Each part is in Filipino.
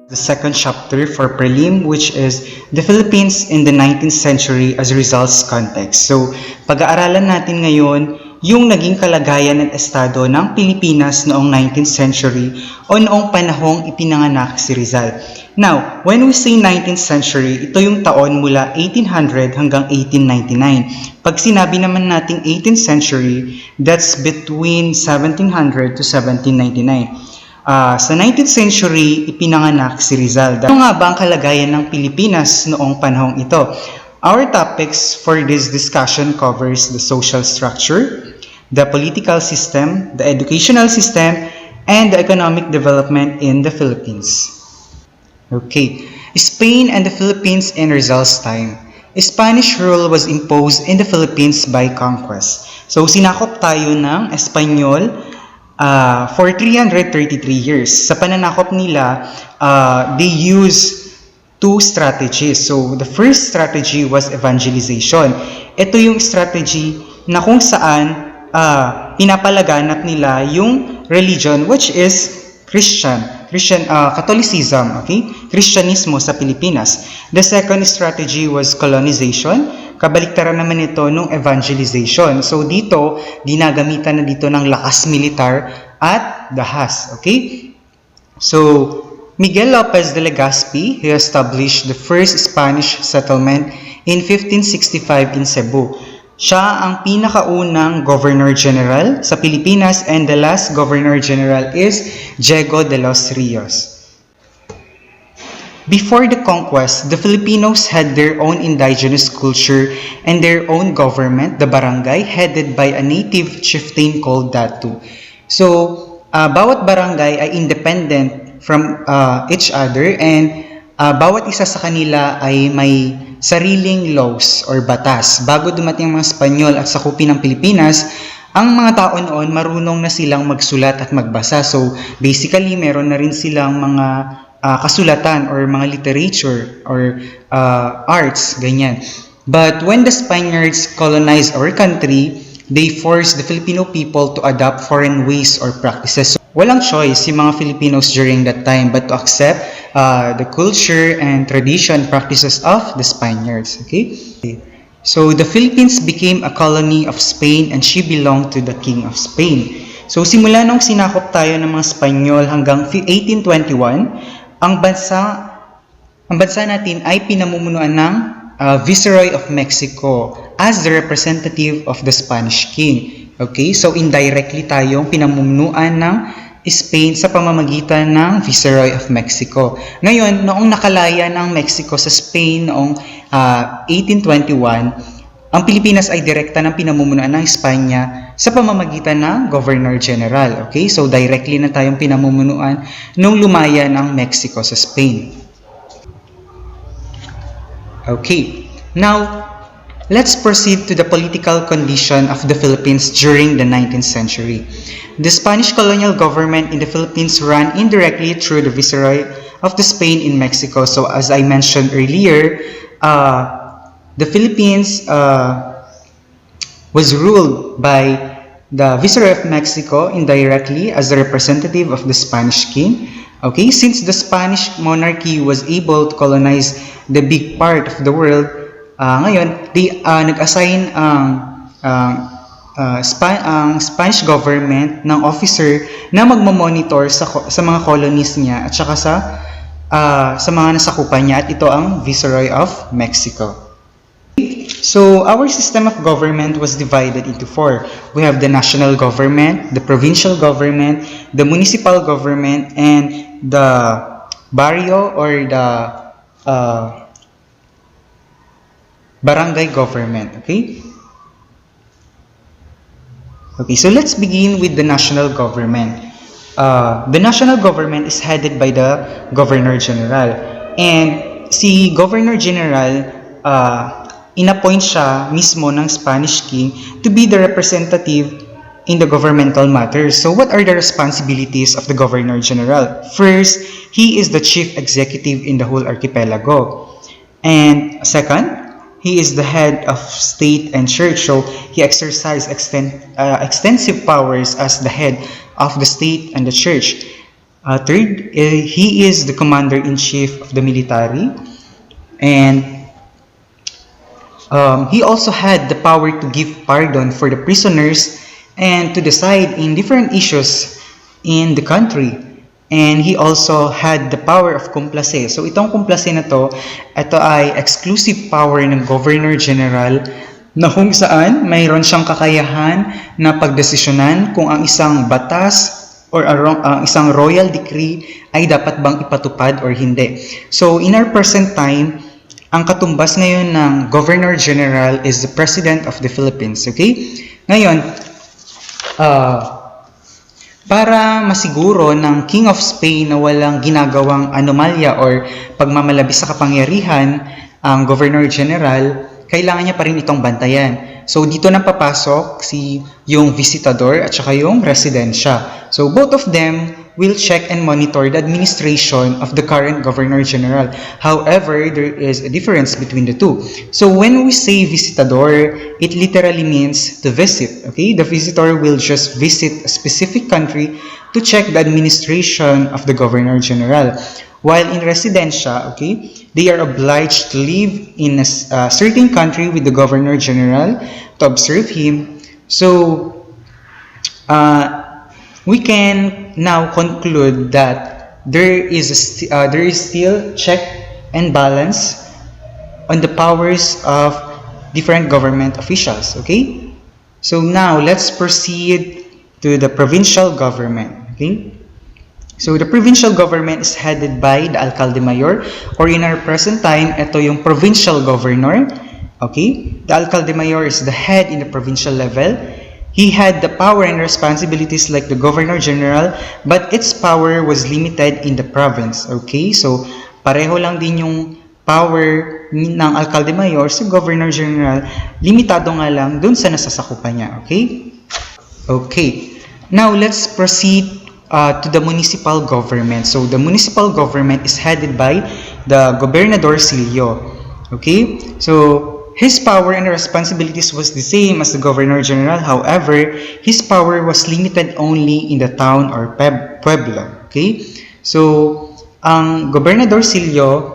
The second chapter for prelim, which is the Philippines in the 19th century as Rizal's context. So, pag-aaralan natin ngayon yung naging kalagayan at estado ng Pilipinas noong 19th century o noong panahong ipinanganak si Rizal. Now, when we say 19th century, ito yung taon mula 1800 hanggang 1899. Pag sinabi naman nating 18th century, that's between 1700 to 1799. Sa 19th century, ipinanganak si Rizal. Ano nga ba ang kalagayan ng Pilipinas noong panahong ito? Our topics for this discussion covers the social structure, the political system, the educational system, and the economic development in the Philippines. Okay, Spain and the Philippines in Rizal's time. Spanish rule was imposed in the Philippines by conquest. So, sinakop tayo ng Espanyol for 333 years. Sa pananakop nila, they use two strategies. So, the first strategy was evangelization. Ito yung strategy na kung saan pinapalaganap nila yung religion, which is Catholicism, okay? Kristyanismo sa Pilipinas. The second strategy was colonization. Kabaliktaran naman ito nung evangelization. So dito, ginagamitan na dito ng lakas militar at dahas, okay? So, Miguel Lopez de Legazpi, he established the first Spanish settlement in 1565 in Cebu. Siya ang pinakaunang Governor-General sa Pilipinas and the last Governor-General is Diego de los Rios. Before the conquest, the Filipinos had their own indigenous culture and their own government, the barangay, headed by a native chieftain called Datu. So, bawat barangay ay independent from each other and bawat isa sa kanila ay may sariling laws or batas. Bago dumating ang mga Espanyol at sakupin ng Pilipinas, ang mga tao noon marunong na silang magsulat at magbasa. So, basically, meron na rin silang mga kasulatan or mga literature or arts, ganyan. But when the Spaniards colonized our country, they forced the Filipino people to adopt foreign ways or practices. So, walang choice yung mga Filipinos during that time but to accept the culture and tradition practices of the Spaniards. Okay? So, the Philippines became a colony of Spain and she belonged to the King of Spain. So, simula nung sinakop tayo ng mga Spanyol hanggang 1821, ang bansa natin ay pinamumunuan ng Viceroy of Mexico as the representative of the Spanish King. Okay? So, indirectly tayong pinamumunuan ng Spain sa pamamagitan ng Viceroy of Mexico. Ngayon, noong nakalaya ng Mexico sa Spain noong 1821, ang Pilipinas ay direkta ng pinamumunuan ng Espanya sa pamamagitan ng Governor General. Okay? So, directly na tayong pinamumunuan nung lumaya ng Mexico sa Spain. Okay. Now, let's proceed to the political condition of the Philippines during the 19th century. The Spanish colonial government in the Philippines ran indirectly through the Viceroy of the Spain in Mexico. So, as I mentioned earlier, the Philippines was ruled by the Viceroy of Mexico indirectly as the representative of the Spanish king. Okay, since the Spanish monarchy was able to colonize the big part of the world, ngayon, nag-assign ang Spanish government ng officer na magmamonitor sa mga colonies niya at saka sa mga nasakupan niya, at ito ang Viceroy of Mexico. So, our system of government was divided into four. We have the national government, the provincial government, the municipal government, and the barrio or the barangay government. Okay? Okay, so let's begin with the national government. The national government is headed by the Governor General. And si Governor General, inappoint siya mismo ng Spanish King to be the representative in the governmental matters. So what are the responsibilities of the Governor General? First, he is the chief executive in the whole archipelago. And second, he is the head of state and church. So he exercises extensive powers as the head of the state and the church. Third, he is the commander-in-chief of the military, and he also had the power to give pardon for the prisoners and to decide in different issues in the country. And he also had the power of complace. So itong complace na to, ito ay exclusive power ng Governor General na kung saan mayroon siyang kakayahan na pagdesisyonan kung ang isang batas or ang isang royal decree ay dapat bang ipatupad or hindi. So in our present time, ang katumbas ngayon ng Governor General is the President of the Philippines. Okay? Ngayon, para masiguro ng King of Spain na walang ginagawang anomalya or pagmamalabis sa kapangyarihan ang Governor General, kailangan niya pa rin itong bantayan. So dito nang papasok yung visitador at saka yung residensya. So both of them will check and monitor the administration of the current Governor General. However, there is a difference between the two. So when we say visitador, it literally means to visit. Okay, the visitor will just visit a specific country to check the administration of the Governor General. While in residensya, okay, they are obliged to live in a certain country with the Governor General to observe him. So, we can now conclude that there is still check and balance on the powers of different government officials. Okay, so now let's proceed to the provincial government. Okay. So the provincial government is headed by the Alcalde Mayor, or in our present time, ito yung provincial governor. Okay? The Alcalde Mayor is the head in the provincial level. He had the power and responsibilities like the Governor General, but its power was limited in the province. Okay? So pareho lang din yung power ng Alcalde Mayor sa Governor General, limitado nga lang dun sa nasasakupan niya. Okay? Okay. Now let's proceed to the municipal government. So the municipal government is headed by the Gobernador Silio. Okay? So his power and responsibilities was the same as the Governor General. However, his power was limited only in the town or pueblo. Okay? So ang Gobernador Silio,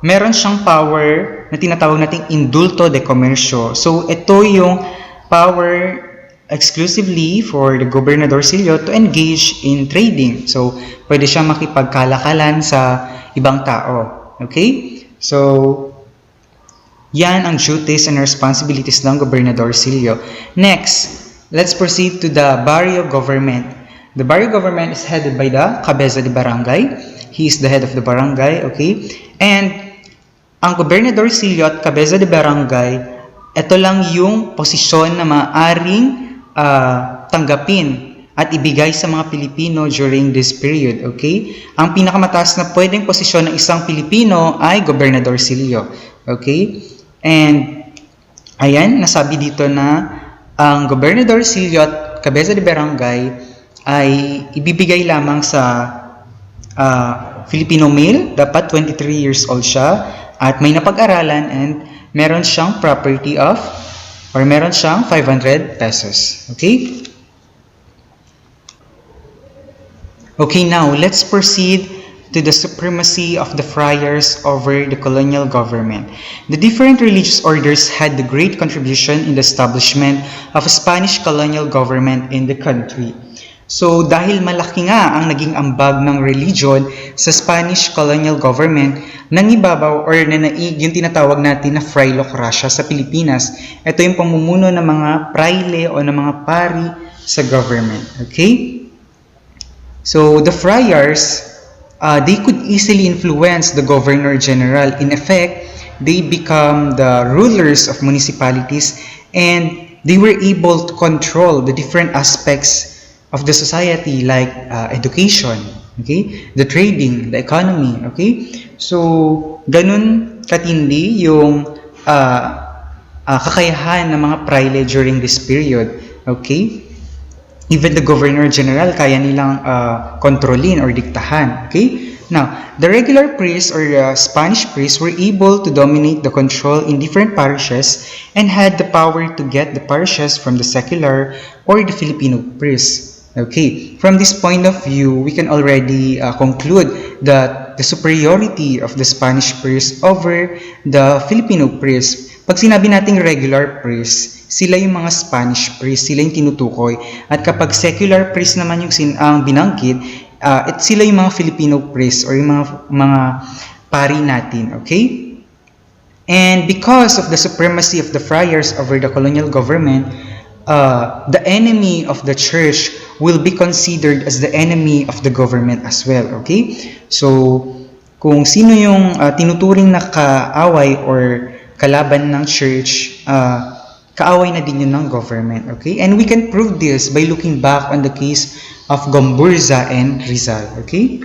meron siyang power na tinatawag nating indulto de comercio. So ito yung power exclusively for the Gobernador Silio to engage in trading. So, pwede siya makipagkalakalan sa ibang tao. Okay? So, yan ang duties and responsibilities ng Gobernador Silio. Next, let's proceed to the barrio government. The barrio government is headed by the Cabeza de Barangay. He is the head of the barangay. Okay? And ang Gobernador Silio at Cabeza de Barangay, ito lang yung posisyon na maaring tanggapin at ibigay sa mga Pilipino during this period. Okay? Ang pinakamataas na pwedeng posisyon ng isang Pilipino ay Gobernador Silio. Okay? And ayan, nasabi dito na ang Gobernador Silio at Cabeza de Barangay ay ibibigay lamang sa Filipino male. Dapat 23 years old siya at may napag-aralan and meron siyang property of or meron siyang 500 pesos. Okay? Okay, now let's proceed to the supremacy of the friars over the colonial government. The different religious orders had the great contribution in the establishment of a Spanish colonial government in the country. So dahil malaki nga ang naging ambag ng religion sa Spanish colonial government, nangibabaw or nanaig yung tinatawag natin na Frilocracy sa Pilipinas. Ito yung pamumuno ng mga praile o ng mga pari sa government. Okay? So the friars, they could easily influence the Governor General. In effect, they become the rulers of municipalities and they were able to control the different aspects of the society like education, okay, the trading, the economy, okay. So ganun katindi yung kakayahan ng mga praile during this period, okay. Even the Governor General kaya nilang kontrolin or diktahan, okay. Now, the regular priests or Spanish priests were able to dominate the control in different parishes and had the power to get the parishes from the secular or the Filipino priests. Okay, from this point of view, we can already conclude that the superiority of the Spanish priest over the Filipino priest. Pag sinabi nating regular priest, sila yung mga Spanish priest, sila yung tinutukoy. At kapag secular priest naman yung ang binanggit, sila yung mga Filipino priest or yung mga pari natin, okay? And because of the supremacy of the friars over the colonial government, the enemy of the church will be considered as the enemy of the government as well, okay? So, kung sino yung tinuturing na kaaway or kalaban ng church, kaaway na din yun ng government, okay? And we can prove this by looking back on the case of Gomburza and Rizal, okay?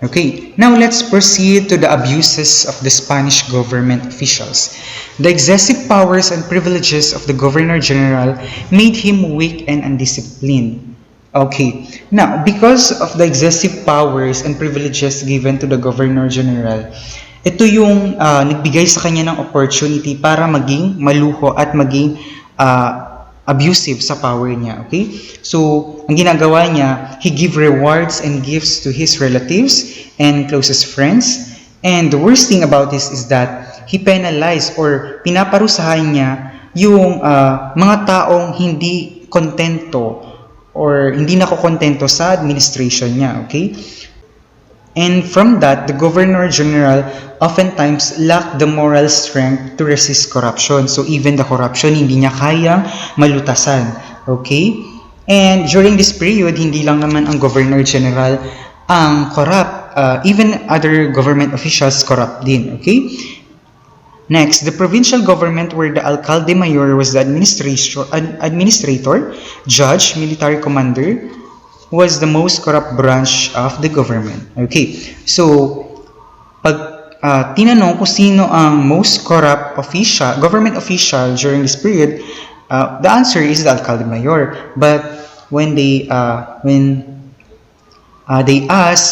Okay, now let's proceed to the abuses of the Spanish government officials. The excessive powers and privileges of the Governor-General made him weak and undisciplined. Okay, now because of the excessive powers and privileges given to the Governor-General, ito yung nagbigay sa kanya ng opportunity para maging maluho at maging abusive sa power niya, okay? So, ang ginagawa niya, he give rewards and gifts to his relatives and closest friends. And the worst thing about this is that he penalized or pinaparusahan niya yung mga taong hindi kontento or hindi nakokontento sa administration niya, okay? And from that, the Governor-General oftentimes lacked the moral strength to resist corruption. So even the corruption, hindi niya kayang malutasan. Okay? And during this period, hindi lang naman ang Governor-General ang corrupt. Even other government officials corrupt din. Okay? Next, the provincial government where the alcalde mayor was the administrator, judge, military commander, was the most corrupt branch of the government. Okay, so pag tinanong kung sino ang most corrupt government official during this period, the answer is the alcalde mayor. But when they ask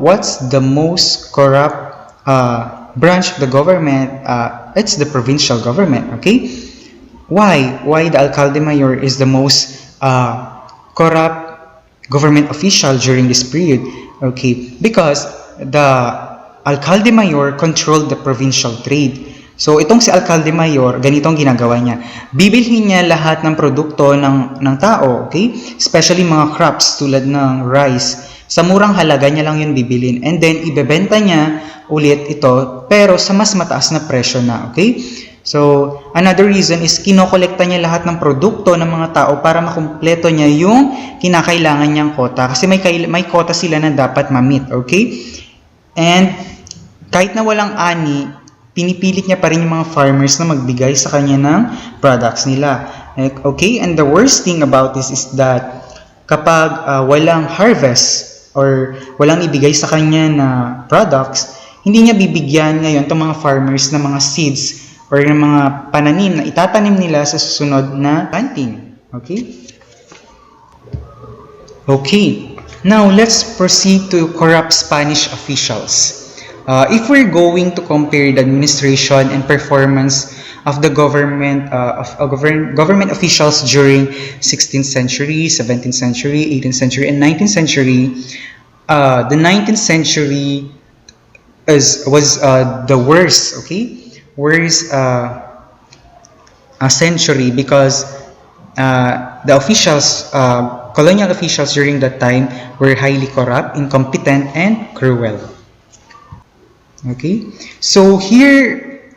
what's the most corrupt branch of the government, it's the provincial government. Okay, why the alcalde mayor is the most corrupt government official during this period? Okay, because the alcalde mayor controlled the provincial trade. So itong si alcalde mayor, ganito ang ginagawa niya. Bibilhin niya lahat ng produkto ng tao, okay? Especially mga crops tulad ng rice. Sa murang halaga niya lang yun bibilin. And then ibebenta niya ulit ito pero sa mas mataas na presyo na, okay? So, another reason is kinokolekta niya lahat ng produkto ng mga tao para makumpleto niya yung kinakailangan niyang quota. Kasi may quota sila na dapat ma-meet, okay? And kahit na walang ani, pinipilit niya pa rin yung mga farmers na magbigay sa kanya ng products nila. Okay? And the worst thing about this is that kapag walang harvest or walang ibigay sa kanya na products, hindi niya bibigyan ngayon itong mga farmers ng mga seeds or ng mga pananim na itatanim nila sa susunod na planting. Okay? Okay. Now, let's proceed to corrupt Spanish officials. If we're going to compare the administration and performance of the government government officials during 16th century, 17th century, 18th century, and 19th century, the 19th century was the worst, okay? Worst century because the officials, colonial officials during that time were highly corrupt, incompetent, and cruel. Okay, so here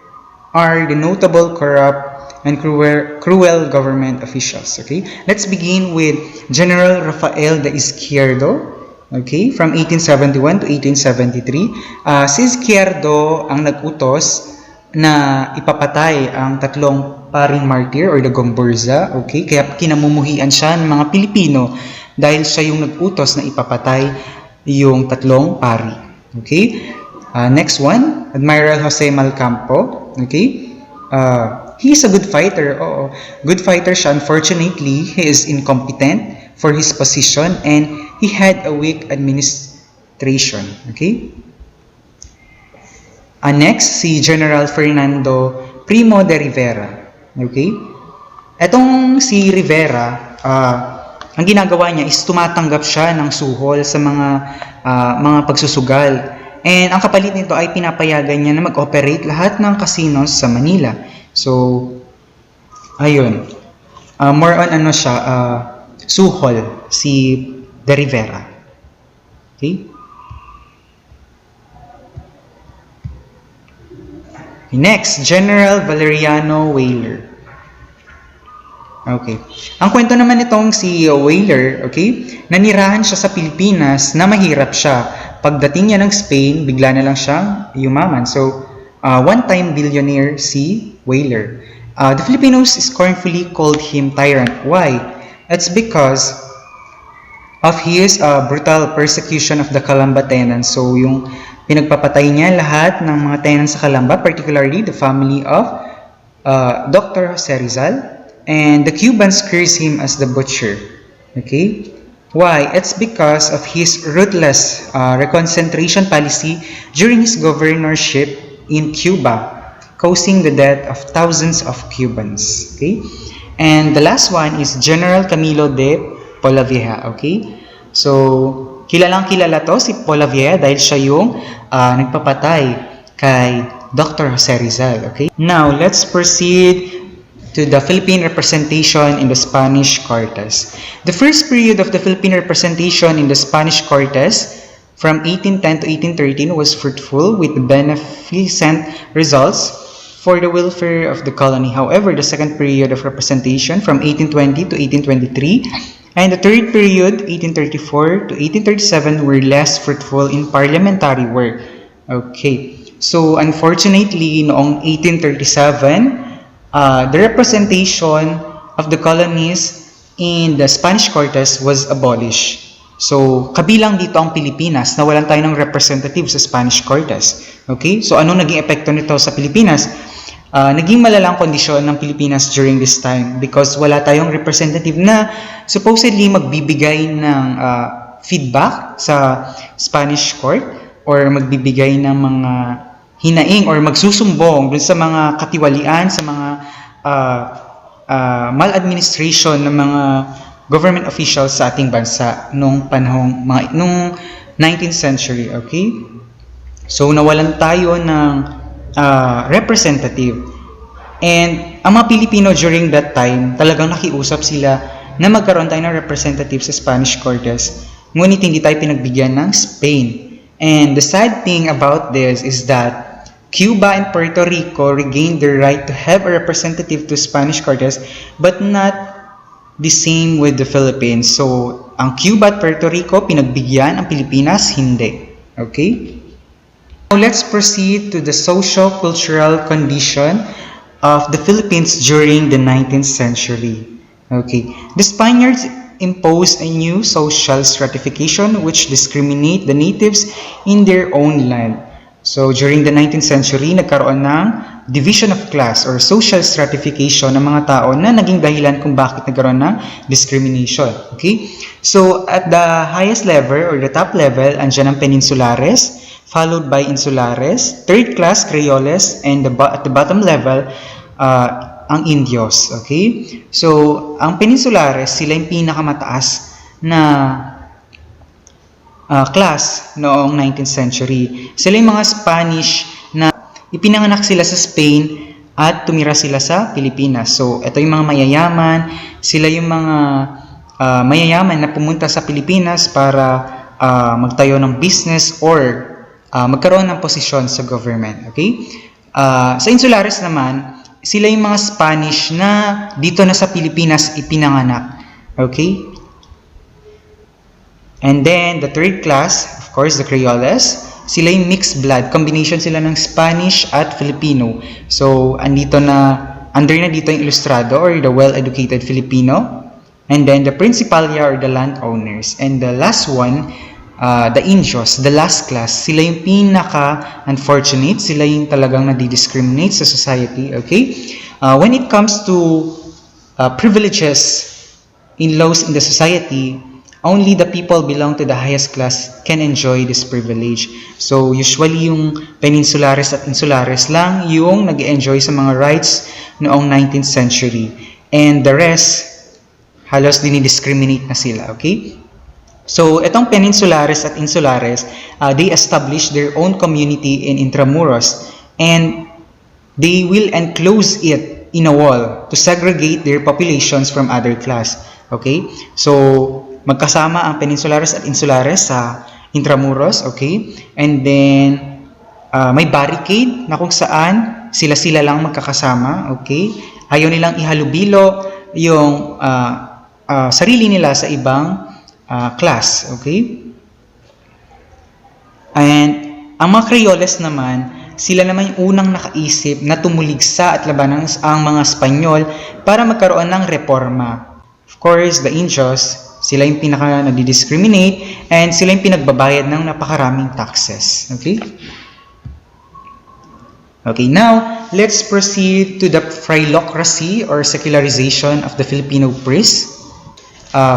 are the notable corrupt and cruel government officials. Okay, let's begin with General Rafael de Izquierdo. Okay, from 1871 to 1873. Si Izquierdo ang nag-utos na ipapatay ang tatlong paring martir or the Gomburza. Okay, kaya kinamumuhian siya ng mga Pilipino dahil siya yung nag-utos na ipapatay yung tatlong pari. Okay, next one, Admiral Jose Malcampo. Okay, he is a good fighter. Oo, good fighter siya. Unfortunately, he is incompetent for his position and he had a weak administration. Okay. Next, si General Fernando Primo de Rivera. Okay? Etong si Rivera, ang ginagawa niya is tumatanggap siya ng suhol sa mga pagsusugal. And ang kapalit nito ay pinapayagan niya na mag-operate lahat ng casinos sa Manila. So, ayun. More on ano siya, suhol si De Rivera. Okay? Next, General Valeriano Whaler. Okay. Ang kwento naman nitong si Whaler, okay, nanirahan siya sa Pilipinas na mahirap siya. Pagdating niya ng Spain, bigla na lang siyang yumaman. So, one-time billionaire si Whaler. The Filipinos scornfully called him tyrant. Why? It's because of his brutal persecution of the Calamba tenants. So, yung pinagpapatay niya lahat ng mga tenants sa Calamba, particularly the family of Dr. Jose Rizal. And the Cubans curse him as the butcher. Okay? Why? It's because of his ruthless reconcentration policy during his governorship in Cuba, causing the death of thousands of Cubans. Okay? And the last one is General Camilo de Polavieja. Okay? So, kilalang kilala to si Polavieja dahil siya yung nagpapatay kay Dr. Jose Rizal. Okay? Now, let's proceed to the Philippine representation in the Spanish Cortes. The first period of the Philippine representation in the Spanish Cortes from 1810 to 1813 was fruitful with beneficent results for the welfare of the colony. However, the second period of representation from 1820 to 1823 and the third period, 1834 to 1837, were less fruitful in parliamentary work. Okay. So, unfortunately, noong 1837, the representation of the colonies in the Spanish Cortes was abolished. So, kabilang dito ang Pilipinas, nawalan tayo ng representative sa Spanish Cortes. Okay? So, anong naging epekto nito sa Pilipinas? Naging malalang kondisyon ng Pilipinas during this time because wala tayong representative na supposedly magbibigay ng feedback sa Spanish Court or magbibigay ng mga hinaing or magsusumbong dun sa mga katiwalian, sa mga maladministration ng mga government officials sa ating bansa nung panahong, nung 19th century, okay? So, nawalan tayo ng representative. And ang mga Pilipino during that time, talagang nakiusap sila na magkaroon tayo ng representative sa Spanish Cortes. Ngunit hindi tayo pinagbigyan ng Spain. And the sad thing about this is that Cuba and Puerto Rico regained their right to have a representative to Spanish Cortes, but not the same with the Philippines. So, ang Cuba at Puerto Rico, pinagbigyan, ang Pilipinas, hindi. Okay? Now, let's proceed to the socio-cultural condition of the Philippines during the 19th century. Okay. The Spaniards imposed a new social stratification which discriminate the natives in their own land. So, during the 19th century, nagkaroon ng division of class or social stratification ng mga tao na naging dahilan kung bakit nagkaroon ng discrimination. Okay? So, at the highest level or the top level, andyan ang Peninsulares, followed by Insulares, third class Creoles, and at the bottom level, ang Indios. Okay? So, ang Peninsulares, sila yung pinakamataas na class noong 19th century. Sila yung mga Spanish na ipinanganak sila sa Spain at tumira sila sa Pilipinas. So, ito yung mga mayayaman. Sila yung mga mayayaman na pumunta sa Pilipinas para magtayo ng business or magkaroon ng posisyon sa government. Okay? Sa Insulares naman, sila yung mga Spanish na dito na sa Pilipinas ipinanganak. Okay? And then, the third class, of course, the Creoles, sila yung mixed blood. Combination sila ng Spanish at Filipino. So, under na dito yung ilustrado or the well-educated Filipino. And then, the Principalia or the landowners. And the last one, the Indios, the last class. Sila yung pinaka-unfortunate. Sila yung talagang nadi-discriminate sa society. Okay? When it comes to privileges in laws in the society, only the people belong to the highest class can enjoy this privilege. So, usually yung Peninsulares at Insulares lang yung nag-enjoy sa mga rights noong 19th century. and the rest, halos dinidiscriminate na sila, okay? So, itong Peninsulares at Insulares, they established their own community in Intramuros, and they will enclose it in a wall to segregate their populations from other class, okay? So, magkasama ang Peninsulares at Insulares sa Intramuros, okay? And then, may barricade na kung saan sila-sila lang magkakasama, okay? Ayaw nilang ihalubilo yung sarili nila sa ibang class, okay? And ang mga Creoles naman, sila naman yung unang nakaisip na tumuligsa at labanan ang mga Espanyol para magkaroon ng reforma. Of course, the Indios, sila yung pinaka nadi-discriminate and sila yung pinagbabayad ng napakaraming taxes, okay? Okay, now, let's proceed to the Frilocracy or secularization of the Filipino priests.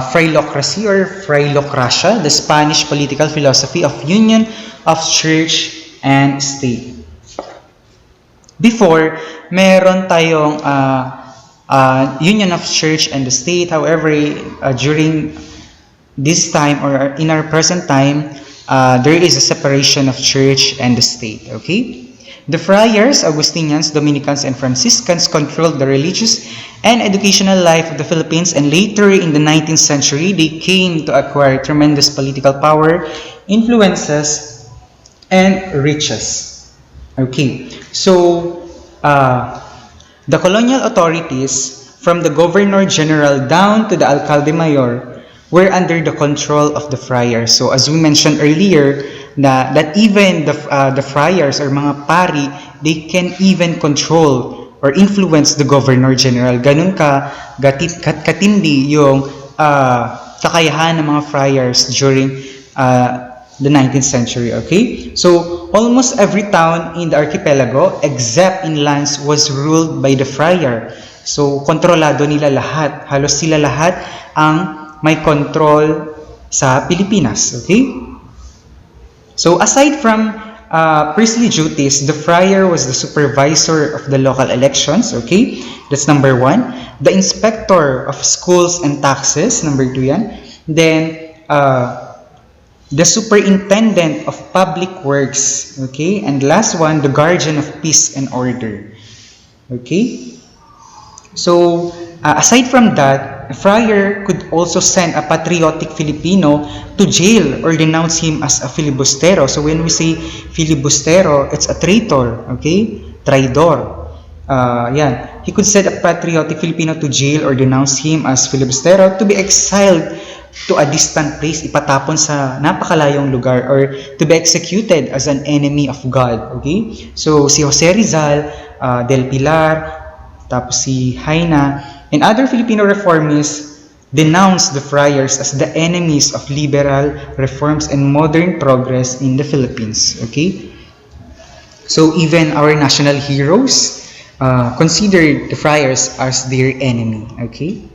Frilocracy or Frilocracia, the Spanish political philosophy of union of church and state. Before, meron tayong union of church and the state. However, during this time or in our present time, there is a separation of church and the state, okay? The friars, Augustinians, Dominicans, and Franciscans controlled the religious and educational life of the Philippines, and later in the 19th century, they came to acquire tremendous political power, influences, and riches. Okay, so the colonial authorities, from the Governor General down to the Alcalde Mayor, were under the control of the friars. So as we mentioned earlier, that even the friars or mga pari, they can even control or influence the Governor General. Ganun katindi yung kakayahan ng mga friars during the 19th century, okay? So almost every town in the archipelago except inlands was ruled by the friar. So kontrolado nila lahat, halos sila lahat ang may control sa Pilipinas, okay? So aside from priestly duties, the friar was the supervisor of the local elections, okay? That's number 1. The inspector of schools and taxes, number 2 yan. Then, the superintendent of public works, okay? And last one, the guardian of peace and order, okay? So, aside from that, a friar could also send a patriotic Filipino to jail or denounce him as a filibustero. So when we say filibustero, it's a traitor, okay? Traidor. Yan. He could send a patriotic Filipino to jail or denounce him as filibustero to be exiled to a distant place, ipatapon sa napakalayong lugar, or to be executed as an enemy of God, okay? So si Jose Rizal, Del Pilar, tapos si Jaina, and other Filipino reformists denounced the friars as the enemies of liberal reforms and modern progress in the Philippines, okay? So even our national heroes considered the friars as their enemy, okay?